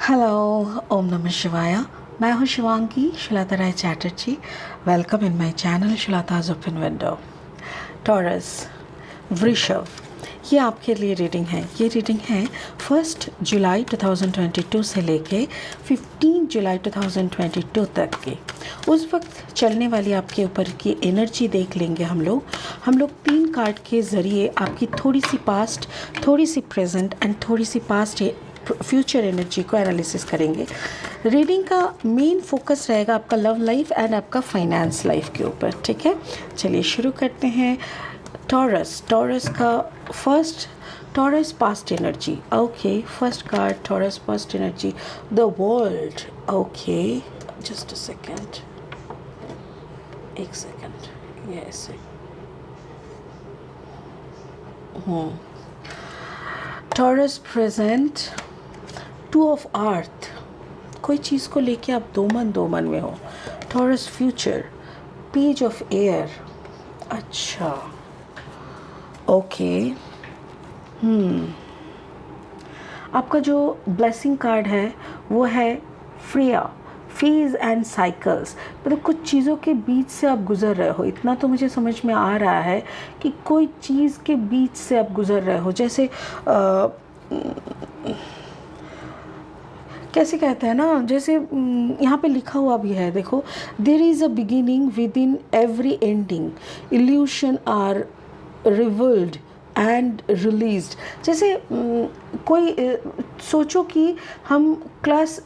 Hello, ओम नमः शिवाय। मैं हूँ Shivangi Shilata Roy Chatterjee. Welcome in my channel Shilata's open window. Taurus, वृषभ, ये आपके लिए रीडिंग है। ये रीडिंग है 1 जुलाई 2022 से लेके 15 जुलाई 2022 तक के। उस वक्त चलने वाली आपके ऊपर की एनर्जी देख लेंगे हम लोग 3 कार्ड के ज़रिए आपकी थोड़ी सी पास्ट, थोड़ी सी प्रेजेंट एंड थोड़ी सी पास्ट फ्यूचर एनर्जी को एनालिसिस करेंगे। रीडिंग का मेन फोकस रहेगा आपका लव लाइफ एंड आपका फाइनेंस लाइफ के ऊपर। ठीक है, चलिए शुरू करते हैं। टॉरस का first, taurus past energy. Okay, first card taurus past energy, the world. Okay, just a second, एक सेकेंड, ये ऐसे। टॉरस प्रेजेंट, 2 ऑफ अर्थ, कोई चीज़ को लेके आप दो मन में हो। Taurus future, page of air. अच्छा, ओके। आपका जो ब्लेसिंग कार्ड है वो है फ्रिया, फेज एंड साइकिल्स। मतलब कुछ चीज़ों के बीच से आप गुजर रहे हो, इतना तो मुझे समझ में आ रहा है कि कोई चीज़ के बीच से आप गुजर रहे हो। जैसे कैसे कहते हैं ना, जैसे यहाँ पे लिखा हुआ भी है, देखो, there is a beginning within every ending, illusion are revealed and released. जैसे कोई सोचो कि हम क्लास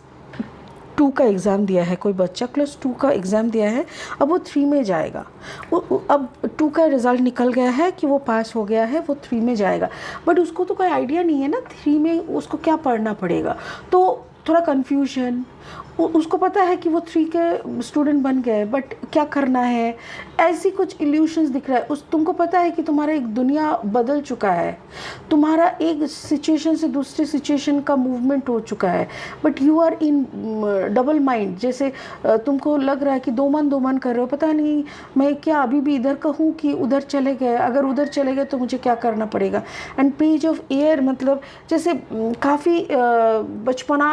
2 का एग्ज़ाम दिया है, कोई बच्चा क्लास 2 का एग्ज़ाम दिया है, अब वो 3 में जाएगा। अब 2 का रिज़ल्ट निकल गया है कि वो पास हो गया है, वो 3 में जाएगा, बट उसको तो कोई आइडिया नहीं है ना 3 में उसको क्या पढ़ना पड़ेगा। तो थोड़ा कन्फ्यूजन, उसको पता है कि वो 3 के स्टूडेंट बन गए, बट क्या करना है, ऐसी कुछ इल्यूशंस दिख रहा है। तुमको पता है कि तुम्हारा एक दुनिया बदल चुका है, तुम्हारा एक सिचुएशन से दूसरे सिचुएशन का मूवमेंट हो चुका है, but you are in double mind. जैसे तुमको लग रहा है कि दो मन कर रहे हो, पता नहीं मैं क्या अभी भी इधर कहूँ कि उधर चले गए, अगर उधर चले गए तो मुझे क्या करना पड़ेगा। एंड पेज ऑफ एयर, मतलब जैसे काफ़ी बचपना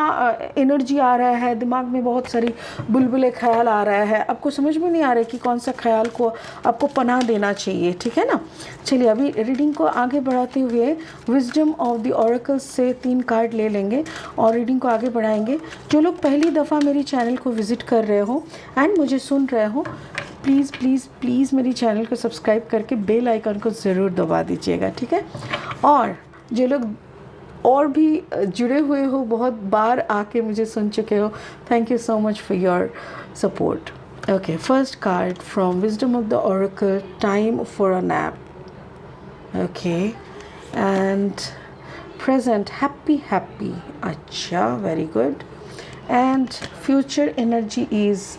एनर्जी आ रहा है, दिमाग में बहुत सारी बुलबुले ख्याल आ रहा है, आपको समझ में नहीं आ रहा है कि कौन सा ख्याल को आपको पनाह देना चाहिए। ठीक है ना, चलिए अभी रीडिंग को आगे बढ़ाते हुए विजडम ऑफ द ऑरेकल से 3 कार्ड ले लेंगे और रीडिंग को आगे बढ़ाएंगे। जो लोग पहली दफ़ा मेरी चैनल को विज़िट कर रहे हो एंड मुझे सुन रहे हो, प्लीज़ प्लीज़ प्लीज़ मेरी चैनल को सब्सक्राइब करके बेल आइकन को ज़रूर दबा दीजिएगा। ठीक है, और जो लोग और भी जुड़े हुए हो, बहुत बार आके मुझे सुन चुके हो, thank you so much for your support. Okay, first card from wisdom of the oracle, time for a nap. Okay, and present, happy. अच्छा, very good. And future energy is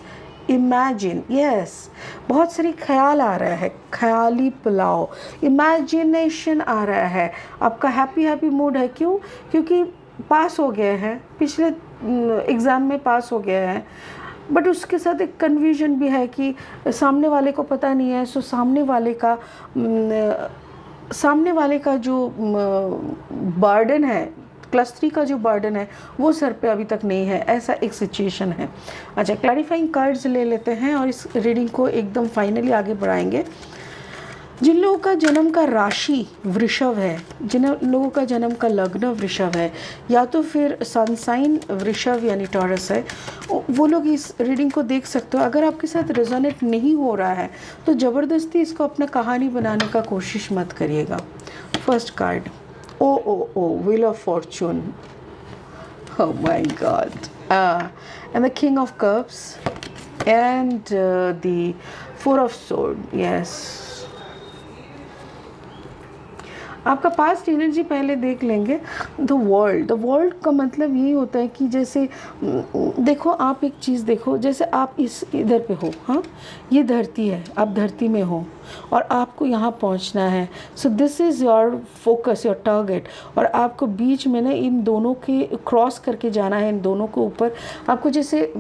imagine. Yes, बहुत सारी ख्याल आ रहा है, ख्याली pulao, imagination आ रहा है। आपका happy mood है, क्यों? क्योंकि पास हो गए हैं, पिछले एग्ज़ाम में पास हो गए हैं, बट उसके साथ एक कन्फ्यूजन भी है कि सामने वाले को पता नहीं है, सो सामने वाले का जो बर्डन है, क्लास 3 का जो बर्डन है वो सर पे अभी तक नहीं है, ऐसा एक सिचुएशन है। अच्छा, क्लैरिफाइंग कार्ड्स ले लेते हैं और इस रीडिंग को एकदम फाइनली आगे बढ़ाएंगे। जिन लोगों का जन्म का राशि वृषभ है, जिन लोगों का जन्म का लग्न वृषभ है, या तो फिर सन साइन वृषभ यानी टॉरस है, वो लोग इस रीडिंग को देख सकते हो। अगर आपके साथ रेजोनेट नहीं हो रहा है तो ज़बरदस्ती इसको अपना कहानी बनाने का कोशिश मत करिएगा। First card, oh, Wheel of Fortune. Oh my God. And the King of Cups and the 4 of Swords. Yes. आपका पास्ट एनर्जी पहले देख लेंगे। द वर्ल्ड का मतलब यही होता है कि जैसे देखो, आप एक चीज़ देखो, जैसे आप इधर पे हो, हाँ, ये धरती है, आप धरती में हो और आपको यहाँ पहुँचना है। So this is your focus, your target, और आपको बीच में ना इन दोनों के क्रॉस करके जाना है, इन दोनों के ऊपर। आपको जैसे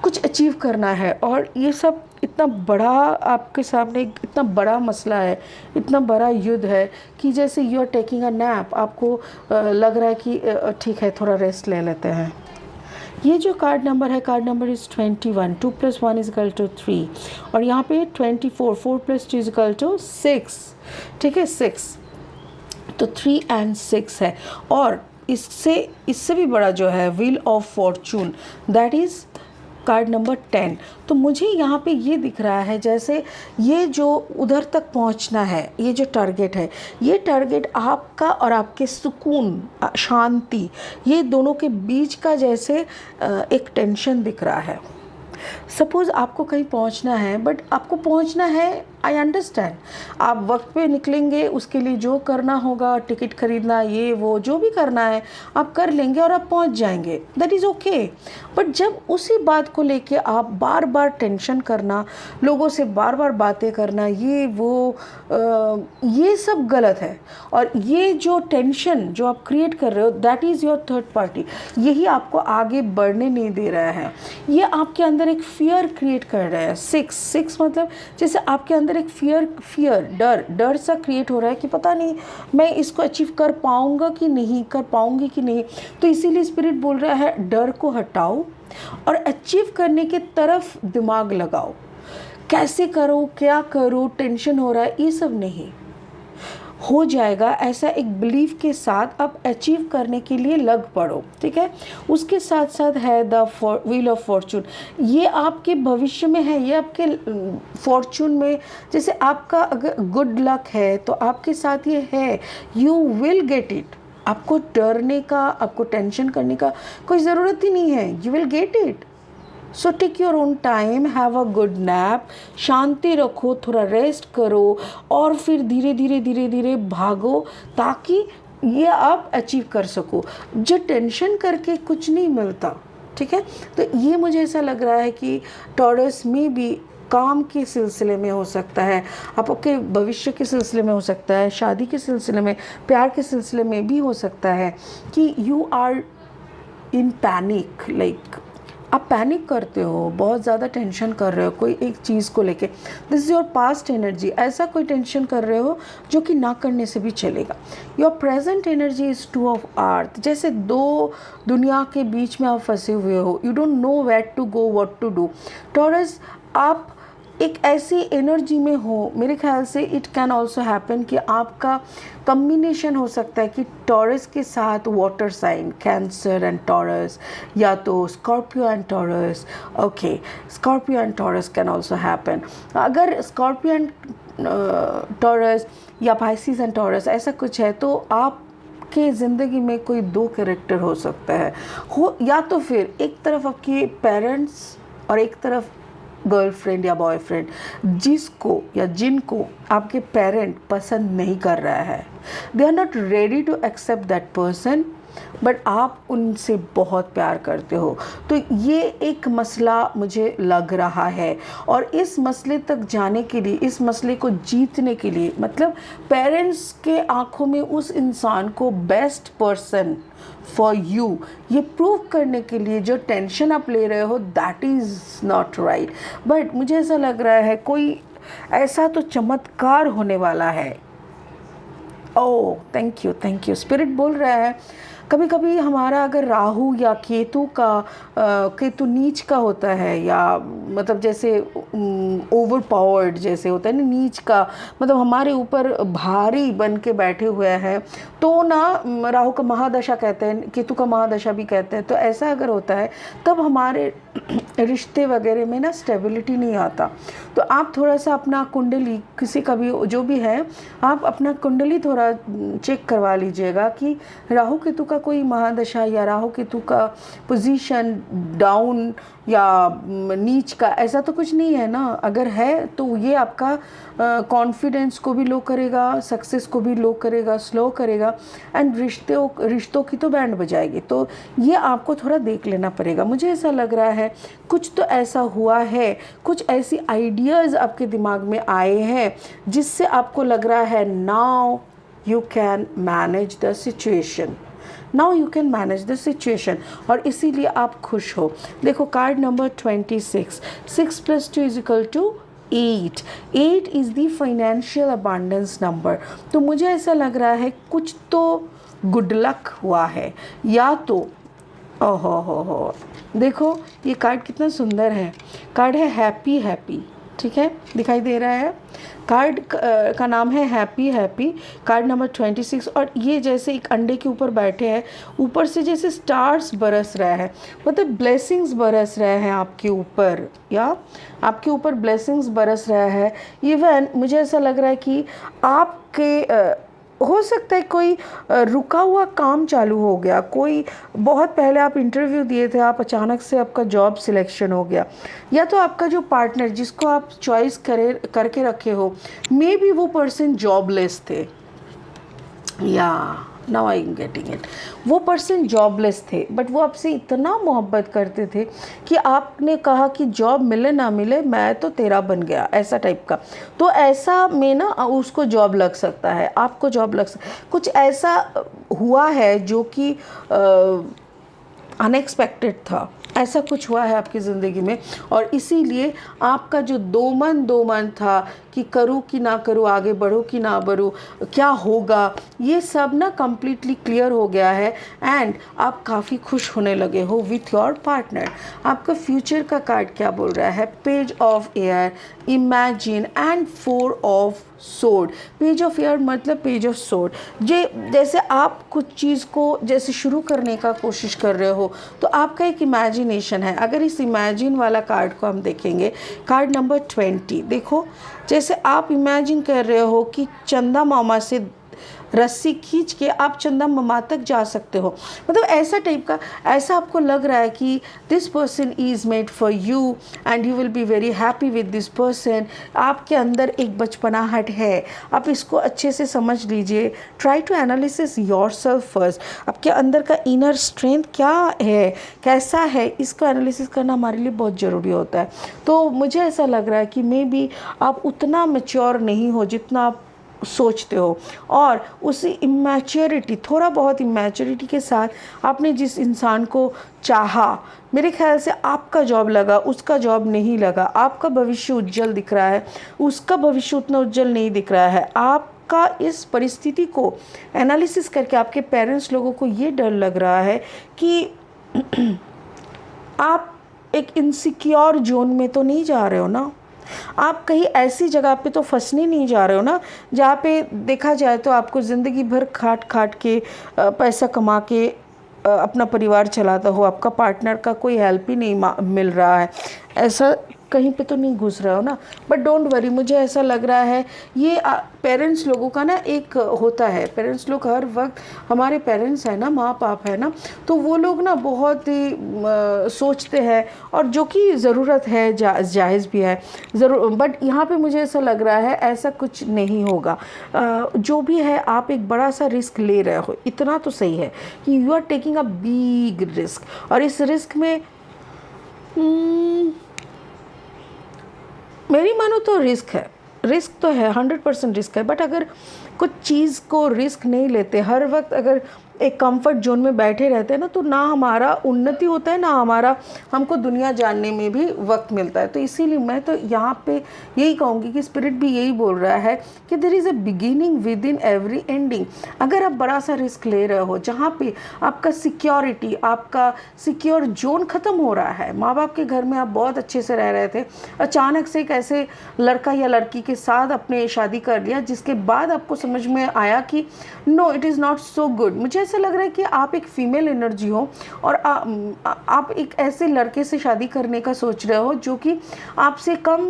कुछ अचीव करना है, और ये सब इतना बड़ा आपके सामने इतना बड़ा मसला है, इतना बड़ा युद्ध है कि जैसे you are taking a nap, आपको लग रहा है कि ठीक है थोड़ा रेस्ट ले लेते हैं। ये जो कार्ड नंबर है, कार्ड नंबर इज़ 21, 2 + 1 = 3, और यहाँ पे 24, 4 + 2 = 6, ठीक है 6, तो 3 और 6 है। और इससे भी बड़ा जो है wheel of Fortune, that is card number 10। तो मुझे यहाँ पे ये दिख रहा है जैसे ये जो उधर तक पहुँचना है, ये जो टारगेट है, ये टारगेट आपका और आपके सुकून, शांति, ये दोनों के बीच का जैसे एक टेंशन दिख रहा है। सपोज़ आपको कहीं पहुंचना है, बट आपको पहुंचना है, आई अंडरस्टैंड, आप वक्त पे निकलेंगे, उसके लिए जो करना होगा, टिकट खरीदना, ये वो जो भी करना है आप कर लेंगे और आप पहुंच जाएंगे, दैट इज़ ओके। बट जब उसी बात को लेके आप बार बार टेंशन करना, लोगों से बार बार बातें करना, ये वो ये सब गलत है। और ये जो टेंशन जो आप क्रिएट कर रहे हो, that is your third party, यही आपको आगे बढ़ने नहीं दे रहा है। ये आपके अंदर एक फियर क्रिएट कर रहा है। 6 मतलब जैसे आपके अंदर एक फियर डर सा क्रिएट हो रहा है कि पता नहीं मैं इसको अचीव कर पाऊंगा कि नहीं, कर पाऊंगी कि नहीं। तो इसीलिए स्पिरिट बोल रहा है डर को हटाओ और अचीव करने के तरफ दिमाग लगाओ। कैसे करो, क्या करो, टेंशन हो रहा है, ये सब नहीं, हो जाएगा, ऐसा एक बिलीफ के साथ आप अचीव करने के लिए लग पड़ो, ठीक है। उसके साथ साथ है द व्हील ऑफ फॉर्चून, ये आपके भविष्य में है, ये आपके फॉर्चून में, जैसे आपका अगर गुड लक है तो आपके साथ ये है, यू विल गेट इट। आपको डरने का, आपको टेंशन करने का कोई ज़रूरत ही नहीं है, you will get it. So take your own time, have a good nap, शांति रखो, थोड़ा रेस्ट करो और फिर धीरे धीरे भागो, ताकि ये आप अचीव कर सको। जो टेंशन करके कुछ नहीं मिलता, ठीक है। तो ये मुझे ऐसा लग रहा है कि टॉरस में भी काम के सिलसिले में हो सकता है, आपके भविष्य के सिलसिले में हो सकता है, शादी के सिलसिले में, प्यार के सिलसिले में भी हो सकता है कि you are in panic, like आप पैनिक करते हो, बहुत ज़्यादा टेंशन कर रहे हो कोई एक चीज़ को लेके। This is your past energy, ऐसा कोई टेंशन कर रहे हो जो कि ना करने से भी चलेगा। Your present energy is 2 of earth, जैसे दो दुनिया के बीच में आप फंसे हुए हो, you don't know where to go, what to do. Taurus, आप एक ऐसी एनर्जी में हो, मेरे ख्याल से इट कैन ऑल्सो हैपन कि आपका कम्बिनेशन हो सकता है कि टॉरस के साथ water sign, Cancer and Taurus, या तो Scorpio and Taurus. Okay, Scorpio and Taurus can also happen. अगर स्कॉर्पियो एंड टॉरस या पाइसिस एंड टॉरस ऐसा कुछ है, तो आप के ज़िंदगी में कोई दो कैरेक्टर हो सकता है, हो या तो फिर एक तरफ आपके पेरेंट्स और एक तरफ गर्लफ्रेंड या बॉयफ्रेंड, जिसको या जिनको आपके पेरेंट पसंद नहीं कर रहा है, they are not ready to accept that person, but आप उनसे बहुत प्यार करते हो। तो ये एक मसला मुझे लग रहा है, और इस मसले तक जाने के लिए, इस मसले को जीतने के लिए, मतलब पेरेंट्स के आंखों में उस इंसान को बेस्ट पर्सन फॉर यू, ये प्रूव करने के लिए जो टेंशन आप ले रहे हो, that is not right. But मुझे ऐसा लग रहा है कोई ऐसा तो चमत्कार होने वाला है। ओह थैंक यू, स्पिरिट बोल रहा है कभी कभी हमारा अगर राहु या केतु नीच का होता है, या मतलब जैसे ओवर पावर्ड जैसे होता है ना, नीच का मतलब हमारे ऊपर भारी बन के बैठे हुए हैं, तो ना राहु का महादशा कहते हैं, केतु का महादशा भी कहते हैं। तो ऐसा अगर होता है तब हमारे रिश्ते वगैरह में ना स्टेबिलिटी नहीं आता। तो आप थोड़ा सा अपना कुंडली, किसी का भी जो भी है, आप अपना कुंडली थोड़ा चेक करवा लीजिएगा कि राहु केतु का कोई महादशा या राहु केतु का पोजीशन डाउन या नीच का ऐसा तो कुछ नहीं है ना। अगर है तो ये आपका कॉन्फिडेंस को भी लो करेगा, सक्सेस को भी लो करेगा, स्लो करेगा, एंड रिश्तों की तो बैंड बजाएगी। तो ये आपको थोड़ा देख लेना पड़ेगा। मुझे ऐसा लग रहा है कुछ तो ऐसा हुआ है, कुछ ऐसी आइडियाज़ आपके दिमाग में आए हैं जिससे आपको लग रहा है now you can manage the situation. Now you can manage the situation और इसीलिए आप खुश हो। देखो card number 26, 6 + 2 = 8। 8 is the financial abundance number. तो मुझे ऐसा लग रहा है कुछ तो गुड लक हुआ है, या तो ओहो हो देखो ये कार्ड कितना सुंदर है। कार्ड है हैप्पी हैप्पी, ठीक है, दिखाई दे रहा है। कार्ड का नाम है हैप्पी हैप्पी, कार्ड नंबर 26। और ये जैसे एक अंडे के ऊपर बैठे हैं, ऊपर से जैसे स्टार्स बरस रहा है, मतलब ब्लेसिंग्स बरस रहे हैं आपके ऊपर, या आपके ऊपर ब्लेसिंग्स बरस रहा है। इवन मुझे ऐसा लग रहा है कि आपके हो सकता है कोई रुका हुआ काम चालू हो गया, कोई बहुत पहले आप इंटरव्यू दिए थे, आप अचानक से आपका जॉब सिलेक्शन हो गया, या तो आपका जो पार्टनर जिसको आप चॉइस करके रखे हो, मे बी वो पर्सन जॉबलेस थे, या now I am getting it, वो पर्सन जॉबलेस थे, बट वो आपसे इतना मोहब्बत करते थे कि आपने कहा कि जॉब मिले ना मिले मैं तो तेरा बन गया, ऐसा टाइप का। तो ऐसा में ना उसको जॉब लग सकता है, आपको जॉब लग सकता है, कुछ ऐसा हुआ है जो कि अनएक्सपेक्टेड था, ऐसा कुछ हुआ है आपकी ज़िंदगी में। और इसीलिए आपका जो दो मन था कि करूँ कि ना करूँ, आगे बढ़ूँ कि ना बढ़ूँ, क्या होगा, ये सब ना कम्प्लीटली क्लियर हो गया है एंड आप काफ़ी खुश होने लगे हो विथ योर पार्टनर। आपका फ्यूचर का कार्ड क्या बोल रहा है? Page of air, imagine and 4 of sword. Page of air मतलब पेज ऑफ सोर्ड, जैसे आप कुछ चीज़ को जैसे शुरू करने का कोशिश कर रहे हो, तो आपका एक इमेजिनेशन है। अगर इस इमेजिन वाला कार्ड को हम देखेंगे, कार्ड नंबर 20, देखो जैसे आप इमेजिन कर रहे हो कि चंदा मामा से रस्सी खींच के आप चंदा मामा तक जा सकते हो, मतलब ऐसा टाइप का, ऐसा आपको लग रहा है कि this person is made for you and you will be very happy with this person. आपके अंदर एक बचपनाहट है, आप इसको अच्छे से समझ लीजिए। Try to analysis yourself first, आपके अंदर का इनर स्ट्रेंथ क्या है, कैसा है, इसको एनालिसिस करना हमारे लिए बहुत ज़रूरी होता है। तो मुझे ऐसा लग रहा है कि मे बी आप उतना मैच्योर नहीं हो जितना आप सोचते हो, और उसी इमैच्योरिटी, थोड़ा बहुत इमैच्योरिटी के साथ आपने जिस इंसान को चाहा, मेरे ख्याल से आपका जॉब लगा, उसका जॉब नहीं लगा, आपका भविष्य उज्जवल दिख रहा है, उसका भविष्य उतना उज्जवल नहीं दिख रहा है। आपका इस परिस्थिति को एनालिसिस करके आपके पेरेंट्स लोगों को ये डर लग रहा है कि आप एक इनसिक्योर जोन में तो नहीं जा रहे हो ना, आप कहीं ऐसी जगह पे तो फंसने नहीं जा रहे हो ना जहाँ पे देखा जाए तो आपको ज़िंदगी भर खाट के पैसा कमा के अपना परिवार चलाता हो, आपका पार्टनर का कोई हेल्प ही नहीं मिल रहा है, ऐसा कहीं पे तो नहीं घुस रहा हो ना। बट डोंट वरी, मुझे ऐसा लग रहा है ये पेरेंट्स लोगों का ना एक होता है, पेरेंट्स लोग हर वक्त, हमारे पेरेंट्स हैं ना, माँ बाप है ना, तो वो लोग ना बहुत ही सोचते हैं, और जो कि ज़रूरत है, जायज़ भी है ज़रूर। बट यहाँ पे मुझे ऐसा लग रहा है ऐसा कुछ नहीं होगा। जो भी है आप एक बड़ा सा रिस्क ले रहे हो, इतना तो सही है कि you are taking a big risk, और इस रिस्क में मेरी मानो तो रिस्क है, रिस्क तो है, 100% रिस्क है। बट अगर कुछ चीज़ को रिस्क नहीं लेते, हर वक्त अगर एक कंफर्ट जोन में बैठे रहते हैं ना, तो ना हमारा उन्नति होता है, ना हमारा हमको दुनिया जानने में भी वक्त मिलता है। तो इसीलिए मैं तो यहाँ पे यही कहूँगी कि स्पिरिट भी यही बोल रहा है कि there is a beginning within every ending. अगर आप बड़ा सा रिस्क ले रहे हो जहाँ पे आपका सिक्योरिटी, आपका सिक्योर जोन ख़त्म हो रहा है, माँ बाप के घर में आप बहुत अच्छे से रह रहे थे, अचानक से एक ऐसे लड़का या लड़की के साथ अपने शादी कर लिया जिसके बाद आपको समझ में आया कि no, it is not so good. मुझे ऐसा लग रहा है कि आप एक फीमेल एनर्जी हो और आप एक ऐसे लड़के से शादी करने का सोच रहे हो जो कि आपसे कम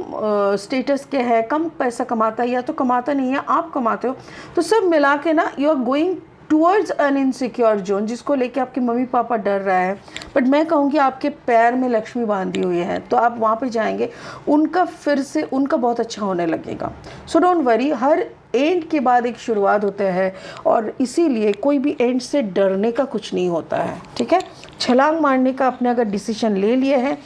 स्टेटस के है, कम पैसा कमाता है, या तो कमाता नहीं है, आप कमाते हो। तो सब मिला के ना you are going towards an insecure zone, जिसको लेके आपके मम्मी पापा डर रहा है। बट मैं कहूँगी आपके पैर में लक्ष्मी बांधी हुई है, तो आप वहाँ पे जाएंगे, उनका फिर से उनका बहुत अच्छा होने लगेगा। So don't worry, her and के बाद एक शुरुआत होता है, और इसीलिए कोई भी एंड से डरने का कुछ नहीं होता है, ठीक है। छलांग मारने का आपने अगर डिसीजन ले लिया है,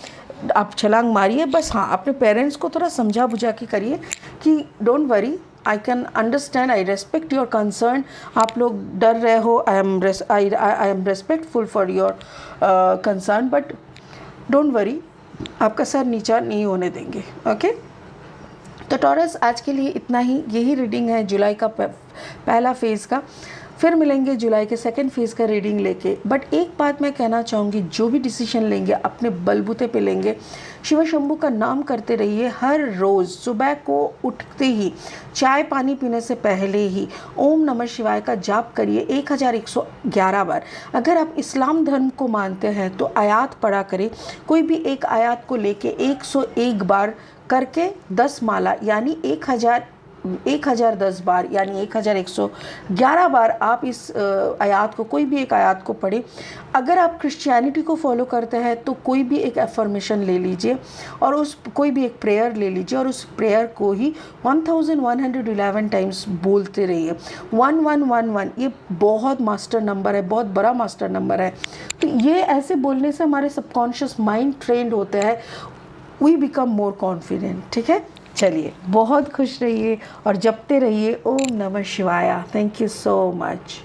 आप छलांग मारिए, बस हाँ अपने पेरेंट्स को थोड़ा समझा बुझा के करिए कि don't worry, I can understand, I respect your concern. आप लोग डर रहे हो, I am respectful for your concern, but don't worry, आपका सर नीचा नहीं होने देंगे. ओके तो टॉरस आज के लिए इतना ही. यही रीडिंग है जुलाई का पहला फेज़ का. फिर मिलेंगे जुलाई के सेकंड फेज़ का रीडिंग लेके. बट एक बात मैं कहना चाहूँगी, जो भी डिसीजन लेंगे अपने बलबूते पे लेंगे. शिव शंभू का नाम करते रहिए. हर रोज़ सुबह को उठते ही, चाय पानी पीने से पहले ही ओम नमः शिवाय का जाप करिए 1111 बार. अगर आप इस्लाम धर्म को मानते हैं तो आयात पढ़ा करें. कोई भी एक आयात को लेके 101 बार करके 10 माला यानी 1010 बार यानी 1111 बार आप इस आयात को, कोई भी एक आयात को पढ़ें. अगर आप क्रिश्चियनिटी को फॉलो करते हैं तो कोई भी एक एफर्मेशन ले लीजिए और उस कोई भी एक प्रेयर ले लीजिए और उस प्रेयर को ही 1111 टाइम्स बोलते रहिए. 1111 ये बहुत मास्टर नंबर है, बहुत बड़ा मास्टर नंबर है. तो ये ऐसे बोलने से हमारे सबकॉन्शियस माइंड ट्रेंड होते हैं. We become more confident. ठीक है, चलिए बहुत खुश रहिए और जपते रहिए ओम नमः शिवाय. Thank you so much.